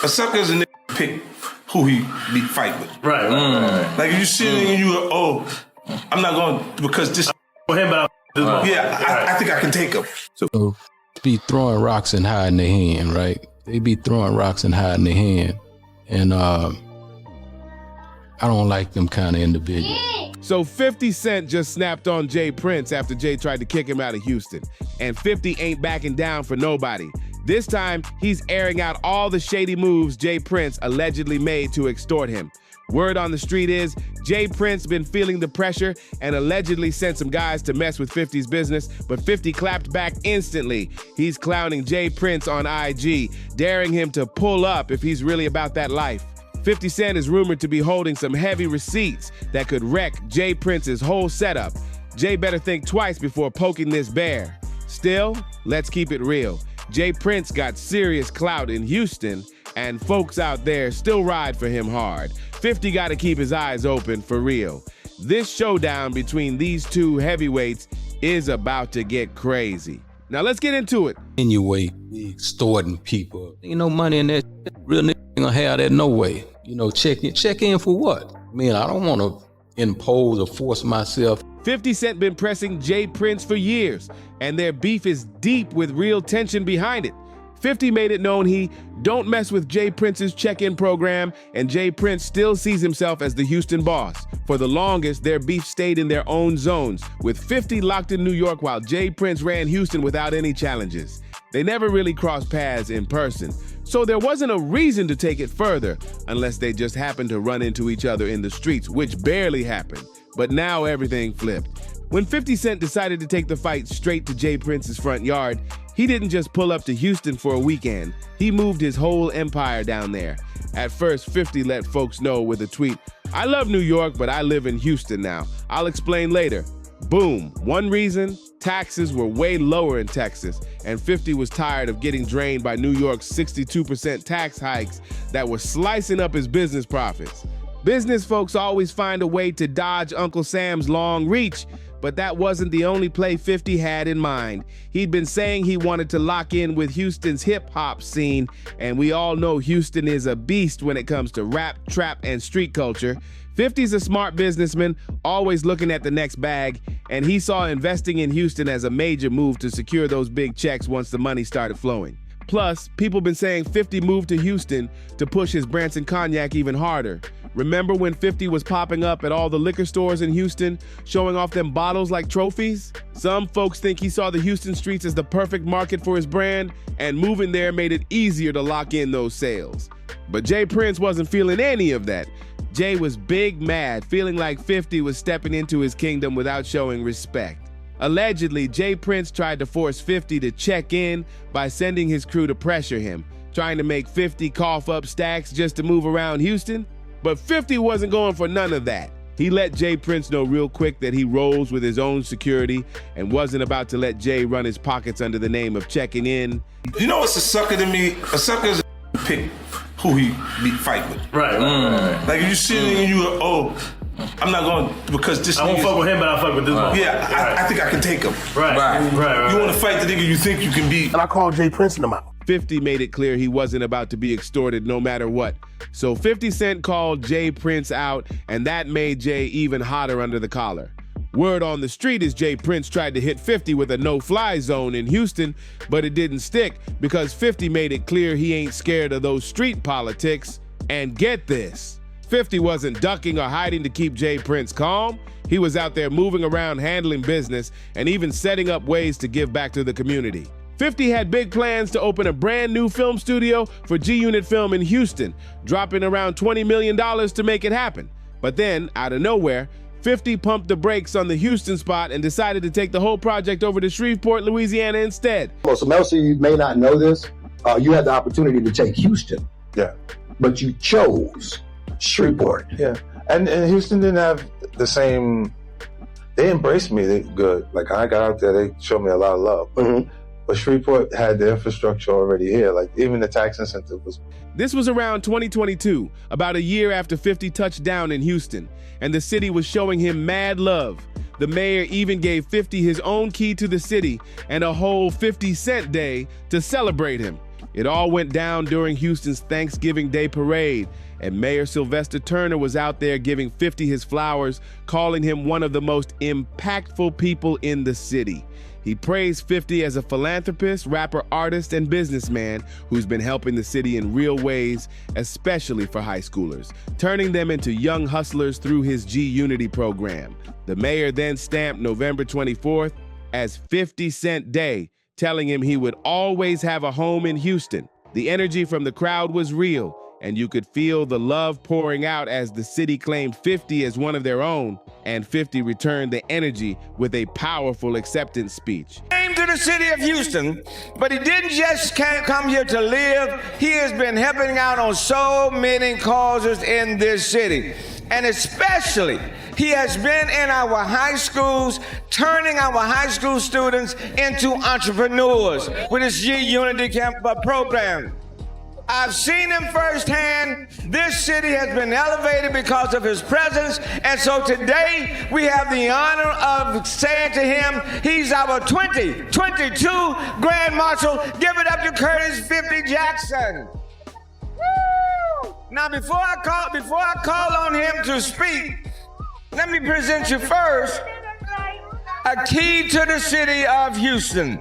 A sucker is a nigga pick who he be fight with. Right. Like if you sit and you go, oh, I'm not going because this. I think I can take him. So be throwing rocks and hiding their hand, right? They be throwing rocks and hiding their hand, and I don't like them kind of individuals. So 50 Cent just snapped on Jay Prince after Jay tried to kick him out of Houston, and 50 ain't backing down for nobody. This time, he's airing out all the shady moves Jay Prince allegedly made to extort him. Word on the street is Jay Prince been feeling the pressure and allegedly sent some guys to mess with 50's business, but 50 clapped back instantly. He's clowning Jay Prince on IG, daring him to pull up if he's really about that life. 50 Cent is rumored to be holding some heavy receipts that could wreck Jay Prince's whole setup. Jay better think twice before poking this bear. Still, let's keep it real. Jay Prince got serious clout in Houston, and folks out there still ride for him hard. 50 got to keep his eyes open for real. This showdown between these two heavyweights is about to get crazy. Now let's get into it. Anyway, extorting people. Ain't no money in that. Real nigga ain't gonna have that no way. You know, check in for what? I mean, I don't want to impose or force myself. 50 Cent been pressing Jay Prince for years, and their beef is deep with real tension behind it. 50 made it known he don't mess with Jay Prince's check-in program, and Jay Prince still sees himself as the Houston boss. For the longest, their beef stayed in their own zones, with 50 locked in New York while Jay Prince ran Houston without any challenges. They never really crossed paths in person, so there wasn't a reason to take it further, unless they just happened to run into each other in the streets, which barely happened. But now everything flipped. When 50 Cent decided to take the fight straight to Jay Prince's front yard, he didn't just pull up to Houston for a weekend. He moved his whole empire down there. At first, 50 let folks know with a tweet, "I love New York, but I live in Houston now. I'll explain later." Boom. One reason? Taxes were way lower in Texas, and 50 was tired of getting drained by New York's 62% tax hikes that were slicing up his business profits. Business folks always find a way to dodge Uncle Sam's long reach, but that wasn't the only play 50 had in mind. He'd been saying he wanted to lock in with Houston's hip-hop scene, and we all know Houston is a beast when it comes to rap, trap, and street culture. 50's a smart businessman, always looking at the next bag, and he saw investing in Houston as a major move to secure those big checks once the money started flowing. Plus, people been saying 50 moved to Houston to push his Branson cognac even harder. Remember when 50 was popping up at all the liquor stores in Houston, showing off them bottles like trophies? Some folks think he saw the Houston streets as the perfect market for his brand, and moving there made it easier to lock in those sales. But Jay Prince wasn't feeling any of that. Jay was big mad, feeling like 50 was stepping into his kingdom without showing respect. Allegedly, Jay Prince tried to force 50 to check in by sending his crew to pressure him, trying to make 50 cough up stacks just to move around Houston. But 50 wasn't going for none of that. He let Jay Prince know real quick that he rolls with his own security and wasn't about to let Jay run his pockets under the name of checking in. You know what's a sucker to me? A sucker is a pick who he be fight with. Right. Like if you sit and you go, oh, I'm not going because this. I won't fuck with him, but I'll fuck with this one. Yeah, I think I can take him. Right. You want to fight the nigga you think you can beat. And I called Jay Prince in the mouth. 50 made it clear he wasn't about to be extorted no matter what. So 50 Cent called Jay Prince out, and that made Jay even hotter under the collar. Word on the street is Jay Prince tried to hit 50 with a no-fly zone in Houston, but it didn't stick because 50 made it clear he ain't scared of those street politics. And get this, 50 wasn't ducking or hiding to keep Jay Prince calm. He was out there moving around handling business and even setting up ways to give back to the community. 50 had big plans to open a brand new film studio for G-Unit Film in Houston, dropping around $20 million to make it happen. But then, out of nowhere, 50 pumped the brakes on the Houston spot and decided to take the whole project over to Shreveport, Louisiana instead. Well, so Melcy, you may not know this. You had the opportunity to take Houston. Yeah. But you chose Shreveport. Yeah. And Houston didn't have the same, they embraced me good. Like I got out there, they showed me a lot of love. Mm-hmm. But Shreveport had the infrastructure already here. Like even the tax incentive was. This was around 2022, about a year after 50 touched down in Houston, and the city was showing him mad love. The mayor even gave 50 his own key to the city and a whole 50 Cent day to celebrate him. It all went down during Houston's Thanksgiving Day parade, and Mayor Sylvester Turner was out there giving 50 his flowers, calling him one of the most impactful people in the city. He praised 50 as a philanthropist, rapper, artist, and businessman who's been helping the city in real ways, especially for high schoolers, turning them into young hustlers through his G-Unity program. The mayor then stamped November 24th as 50 Cent Day, telling him he would always have a home in Houston. The energy from the crowd was real, and you could feel the love pouring out as the city claimed 50 as one of their own, and 50 returned the energy with a powerful acceptance speech. Came to the city of Houston, but he didn't just come here to live. He has been helping out on so many causes in this city. And especially, he has been in our high schools, turning our high school students into entrepreneurs with his G-Unity program. I've seen him firsthand. This city has been elevated because of his presence. And so today we have the honor of saying to him, he's our 2022 Grand Marshal. Give it up to Curtis 50 Jackson. Woo! Now before I call on him to speak, let me present you first a key to the city of Houston.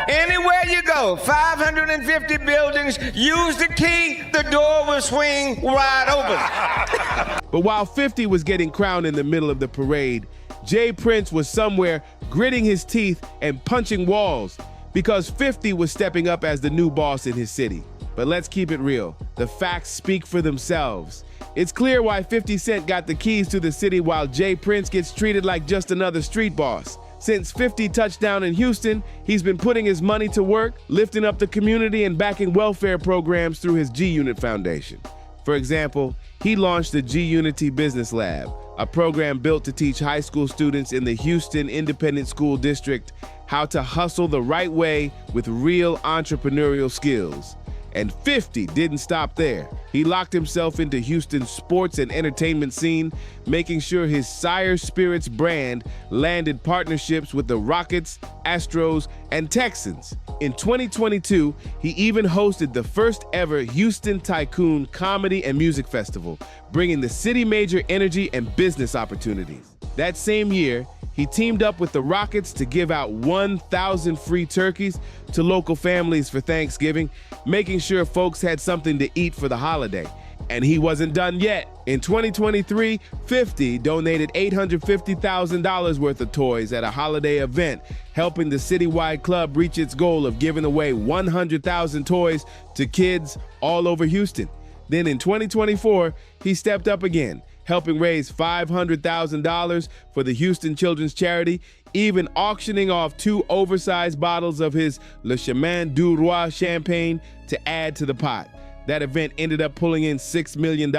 Anywhere you go, 550 buildings, use the key, the door will swing wide open. But while 50 was getting crowned in the middle of the parade, Jay Prince was somewhere gritting his teeth and punching walls because 50 was stepping up as the new boss in his city. But let's keep it real. The facts speak for themselves. It's clear why 50 Cent got the keys to the city while Jay Prince gets treated like just another street boss. Since 50 touched down in Houston, he's been putting his money to work, lifting up the community and backing welfare programs through his G-Unit Foundation. For example, he launched the G-Unity Business Lab, a program built to teach high school students in the Houston Independent School District how to hustle the right way with real entrepreneurial skills. And 50 didn't stop there. He locked himself into Houston's sports and entertainment scene, making sure his Sire Spirits brand landed partnerships with the Rockets, Astros, and Texans. In 2022, he even hosted the first ever Houston Tycoon Comedy and Music Festival, bringing the city major energy and business opportunities. That same year, he teamed up with the Rockets to give out 1,000 free turkeys to local families for Thanksgiving, making sure folks had something to eat for the holiday. And he wasn't done yet. In 2023, 50 donated $850,000 worth of toys at a holiday event, helping the citywide club reach its goal of giving away 100,000 toys to kids all over Houston. Then in 2024, he stepped up again, helping raise $500,000 for the Houston Children's Charity, even auctioning off 2 oversized bottles of his Le Chemin du Roi champagne to add to the pot. That event ended up pulling in $6 million,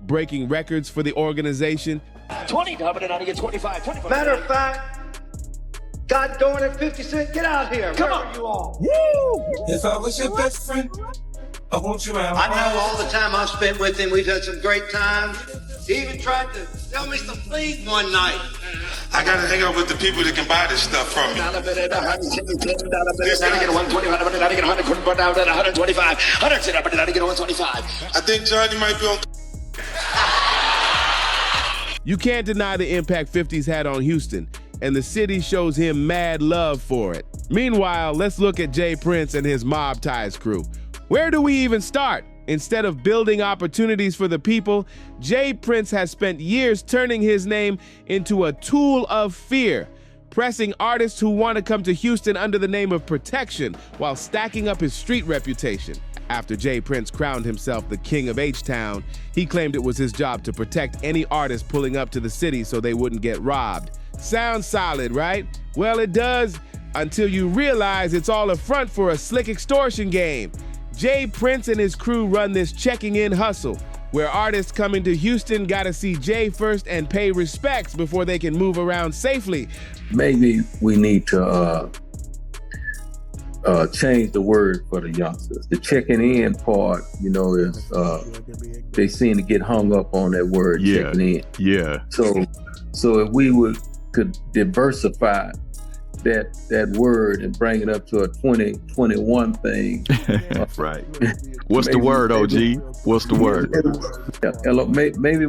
breaking records for the organization. 20, but then I get 25. Matter of fact, God darn it, 50 Cent, get out here. Come Where on. are you all? Woo! If I was your best friend, I want you around. I know all the time I've spent with him, we've had some great times. He even tried to sell me some fleas one night. I gotta hang out with the people that can buy this stuff from me. I think Johnny might be on. You can't deny the impact 50's had on Houston, and the city shows him mad love for it. Meanwhile, let's look at Jay Prince and his Mob Ties crew. Where do we even start? Instead of building opportunities for the people, Jay Prince has spent years turning his name into a tool of fear, pressing artists who want to come to Houston under the name of protection while stacking up his street reputation. After Jay Prince crowned himself the king of H-Town, he claimed it was his job to protect any artist pulling up to the city so they wouldn't get robbed. Sounds solid, right? Well, it does, until you realize it's all a front for a slick extortion game. Jay Prince and his crew run this checking in hustle, where artists coming to Houston gotta see Jay first and pay respects before they can move around safely. Maybe we need to change the word for the youngsters. The checking in part, you know, is they seem to get hung up on that word, checking in. Yeah. So if we could diversify that word and bring it up to a 2021 thing. Right. What's the word, OG? What's the word? Maybe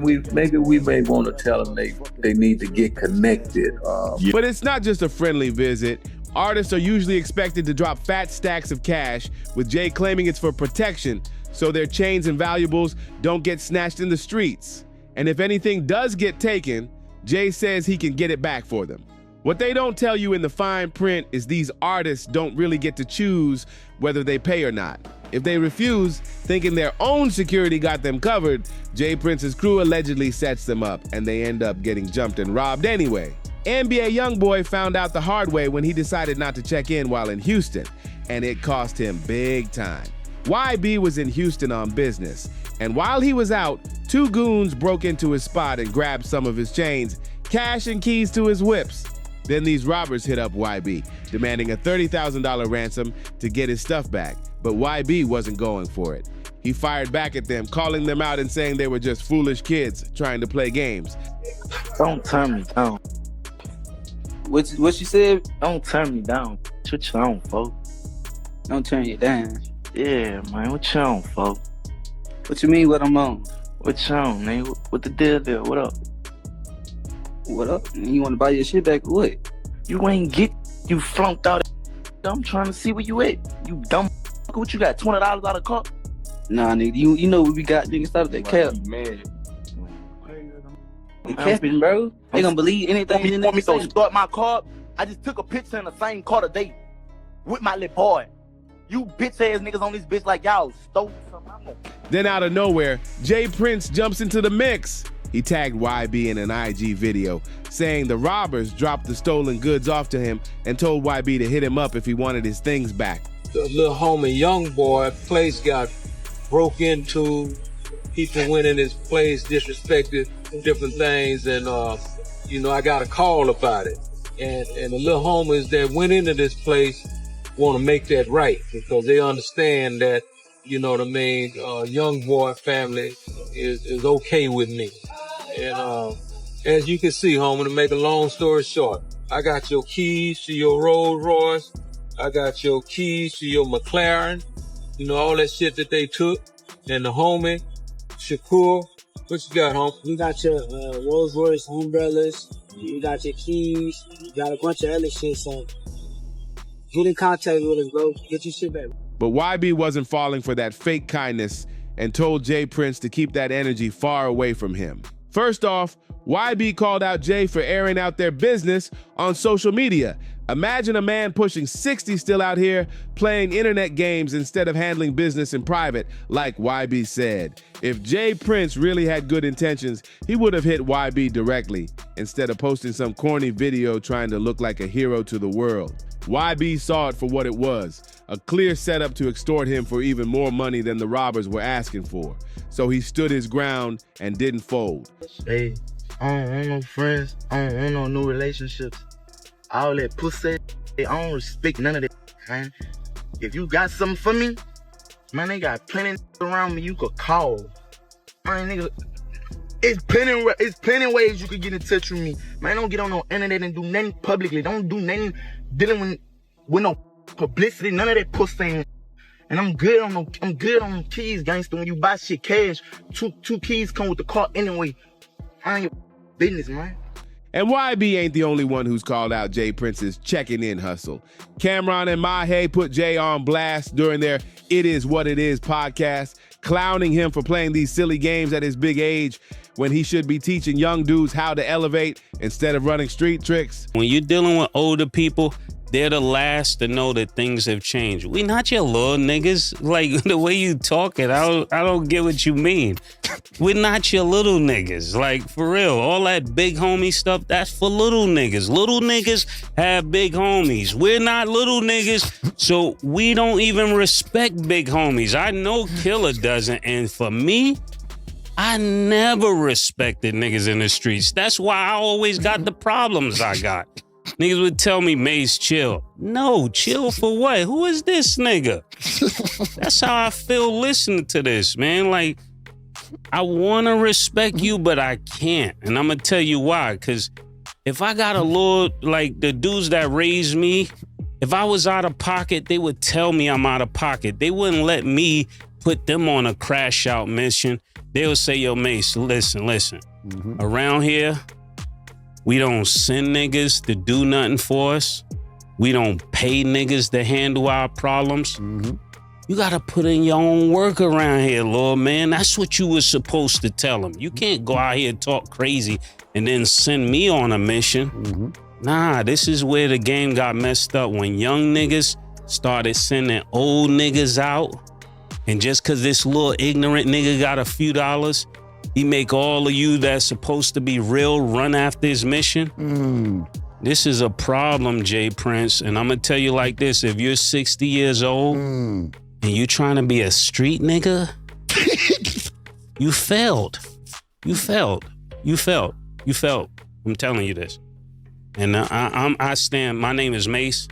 we may want to tell them they need to get connected. But it's not just a friendly visit. Artists are usually expected to drop fat stacks of cash, with Jay claiming it's for protection so their chains and valuables don't get snatched in the streets. And if anything does get taken, Jay says he can get it back for them. What they don't tell you in the fine print is these artists don't really get to choose whether they pay or not. If they refuse, thinking their own security got them covered, Jay Prince's crew allegedly sets them up, and they end up getting jumped and robbed anyway. NBA YoungBoy found out the hard way when he decided not to check in while in Houston, and it cost him big time. YB was in Houston on business, and while he was out, 2 goons broke into his spot and grabbed some of his chains, cash and keys to his whips. Then these robbers hit up YB, demanding a $30,000 ransom to get his stuff back, but YB wasn't going for it. He fired back at them, calling them out and saying they were just foolish kids trying to play games. Don't turn me down. What she said? Don't turn me down. What you on, folks? Don't turn you down. Yeah, man. What you on, folks? What you mean what I'm on? What you on, nigga? What the deal there? What up? What up? You want to buy your shit back or what? You ain't you flunked out. I'm trying to see where you at. You dumb. What you got? $20 out of car? Nah, nigga. You know what we got, nigga. Stop that cap. Man. Capping, bro. They gonna believe anything. You want me to start my car? I just took a picture in the same car today with my little boy. You bitch ass niggas on this bitch like y'all stole something. Then out of nowhere, Jay Prince jumps into the mix. He tagged YB in an IG video, saying the robbers dropped the stolen goods off to him and told YB to hit him up if he wanted his things back. The little homie young boy place got broke into. People went in his place, disrespected different things, and I got a call about it. And the little homies that went into this place want to make that right because they understand that, you know what I mean, young boy family is okay with me. And as you can see, homie, to make a long story short, I got your keys to your Rolls Royce. I got your keys to your McLaren. You know, all that shit that they took. And the homie, Shakur, what you got, homie? You got your Rolls Royce umbrellas. You got your keys. You got a bunch of other shit, so get in contact with us, bro. Get your shit back. But YB wasn't falling for that fake kindness and told Jay Prince to keep that energy far away from him. First off, YB called out Jay for airing out their business on social media. Imagine a man pushing 60 still out here playing internet games instead of handling business in private, like YB said. If Jay Prince really had good intentions, he would have hit YB directly instead of posting some corny video trying to look like a hero to the world. YB saw it for what it was, a clear setup to extort him for even more money than the robbers were asking for. So he stood his ground and didn't fold. Hey, I don't want no friends. I don't want no new relationships. All that pussy, I don't respect none of that, man. If you got something for me, man, they got plenty around me you could call. Man, nigga, it's plenty ways you could get in touch with me. Man, don't get on no internet and do nothing publicly. Don't do nothing dealing with no publicity, none of that pussy. And I'm good on keys, gangster. When you buy shit cash, two keys come with the car anyway. I ain't your business, man. And YB ain't the only one who's called out Jay Prince's checking in hustle. Cameron and Mahe put Jay on blast during their It Is What It Is podcast, clowning him for playing these silly games at his big age when he should be teaching young dudes how to elevate instead of running street tricks. When you're dealing with older people, they're the last to know that things have changed. We not your little niggas. Like, the way you talking, I don't get what you mean. We're not your little niggas. Like, for real, all that big homie stuff, that's for little niggas. Little niggas have big homies. We're not little niggas, so we don't even respect big homies. I know Killer doesn't, and for me, I never respected niggas in the streets. That's why I always got the problems I got. Niggas would tell me, Mace, chill. No, chill for what? Who is this nigga? That's how I feel listening to this, man. Like, I want to respect you, but I can't. And I'm going to tell you why. Because If I got a little, like the dudes that raised me, if I was out of pocket, they would tell me I'm out of pocket. They wouldn't let me put them on a crash out mission. They would say, yo, Mace, listen. Around here, we don't send niggas to do nothing for us. We don't pay niggas to handle our problems. You gotta put in your own work around here, Lord, man. That's what you were supposed to tell them. You can't go out here and talk crazy and then send me on a mission. Nah, this is where the game got messed up, when young niggas started sending old niggas out. And just cause this little ignorant nigga got a few dollars, he make all of you that's supposed to be real run after his mission. This is a problem, Jay Prince. And I'm gonna tell you like this, if you're 60 years old and you trying to be a street nigga, you failed. I'm telling you this. And I stand, my name is Mace.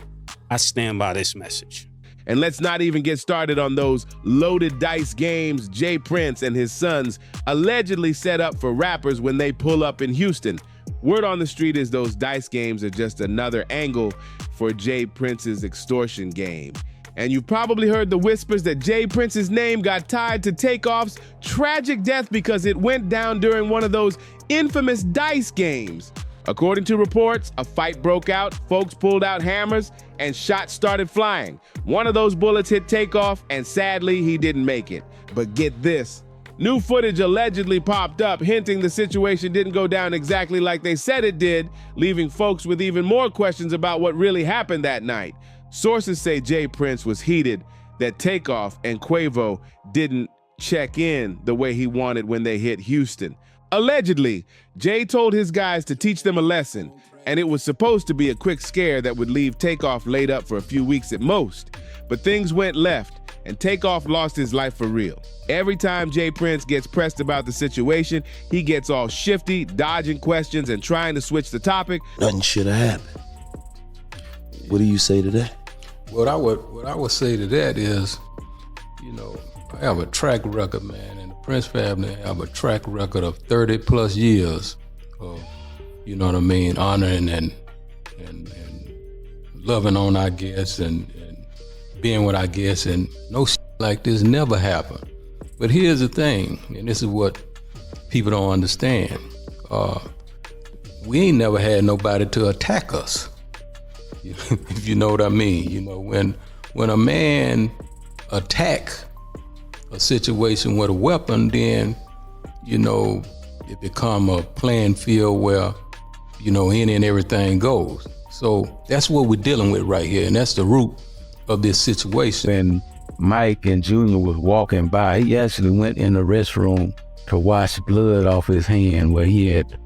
I stand by this message. And let's not even get started on those loaded dice games Jay Prince and his sons allegedly set up for rappers when they pull up in Houston. Word on the street is those dice games are just another angle for Jay Prince's extortion game. And you've probably heard the whispers that Jay Prince's name got tied to Takeoff's tragic death because it went down during one of those infamous dice games. According to reports, a fight broke out, folks pulled out hammers, and shots started flying. One of those bullets hit Takeoff, and sadly, he didn't make it. But get this. New footage allegedly popped up, hinting the situation didn't go down exactly like they said it did, leaving folks with even more questions about what really happened that night. Sources say Jay Prince was heated that Takeoff and Quavo didn't check in the way he wanted when they hit Houston. Allegedly, Jay told his guys to teach them a lesson, and it was supposed to be a quick scare that would leave Takeoff laid up for a few weeks at most. But things went left, and Takeoff lost his life for real. Every time Jay Prince gets pressed about the situation, he gets all shifty, dodging questions and trying to switch the topic. Nothing should have happened. What do you say to that? What I would say to that is, you know, I have a track record, man, and the Prince family have a track record of 30 plus years of, you know what I mean, honoring and loving on our guests and being with our guests, and no shit like this never happened. But here's the thing, and this is what people don't understand. We ain't never had nobody to attack us, if you know what I mean. You know, when a man attack a situation with a weapon, then, you know, it become a playing field where, you know, any and everything goes. So that's what we're dealing with right here, and that's the root of this situation. When Mike and Junior was walking by, he actually went in the restroom to wash blood off his hand where he had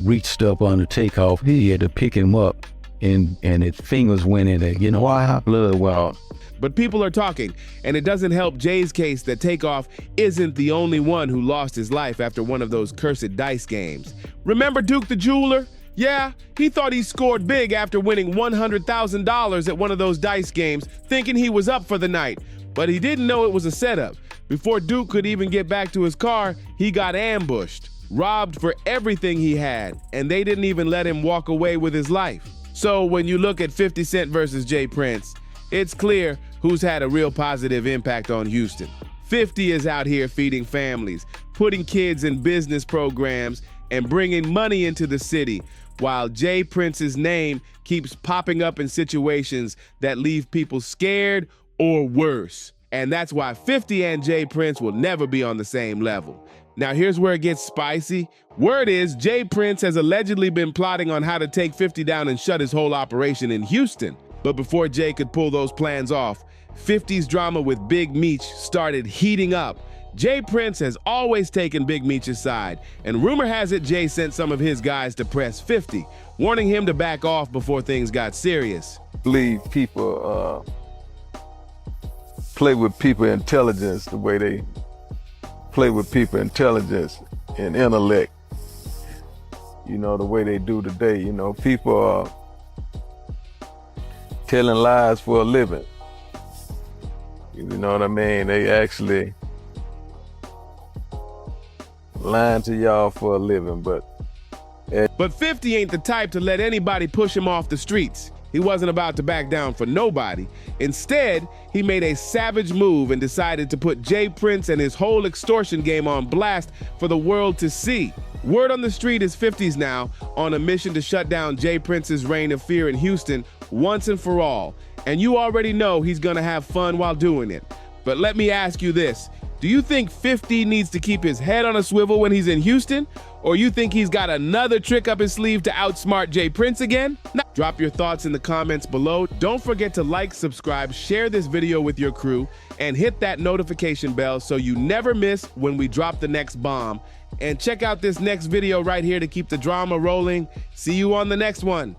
reached up on the Takeoff. He had to pick him up, and his fingers went in there. You know why? Blood went. But people are talking, and it doesn't help Jay's case that Takeoff isn't the only one who lost his life after one of those cursed dice games. Remember Duke the Jeweler? Yeah, he thought he scored big after winning $100,000 at one of those dice games, thinking he was up for the night. But he didn't know it was a setup. Before Duke could even get back to his car, he got ambushed, robbed for everything he had, and they didn't even let him walk away with his life. So when you look at 50 Cent versus Jay Prince, it's clear who's had a real positive impact on Houston. 50 is out here feeding families, putting kids in business programs, and bringing money into the city, while Jay Prince's name keeps popping up in situations that leave people scared or worse. And that's why 50 and Jay Prince will never be on the same level. Now here's where it gets spicy. Word is Jay Prince has allegedly been plotting on how to take 50 down and shut his whole operation in Houston. But before Jay could pull those plans off, 50's drama with Big Meech started heating up. Jay Prince has always taken Big Meech's side, and rumor has it Jay sent some of his guys to press 50, warning him to back off before things got serious. I believe people play with people intelligence the way they play with people intelligence and intellect, you know, the way they do today. You know, people are telling lies for a living. You know what I mean? They actually lying to y'all for a living, but But 50 ain't the type to let anybody push him off the streets. He wasn't about to back down for nobody. Instead, he made a savage move and decided to put J. Prince and his whole extortion game on blast for the world to see. Word on the street is 50's now on a mission to shut down J. Prince's reign of fear in Houston once and for all. And you already know he's gonna have fun while doing it. But let me ask you this. Do you think 50 needs to keep his head on a swivel when he's in Houston? Or you think he's got another trick up his sleeve to outsmart J. Prince again? Drop your thoughts in the comments below. Don't forget to like, subscribe, share this video with your crew, and hit that notification bell so you never miss when we drop the next bomb. And check out this next video right here to keep the drama rolling. See you on the next one.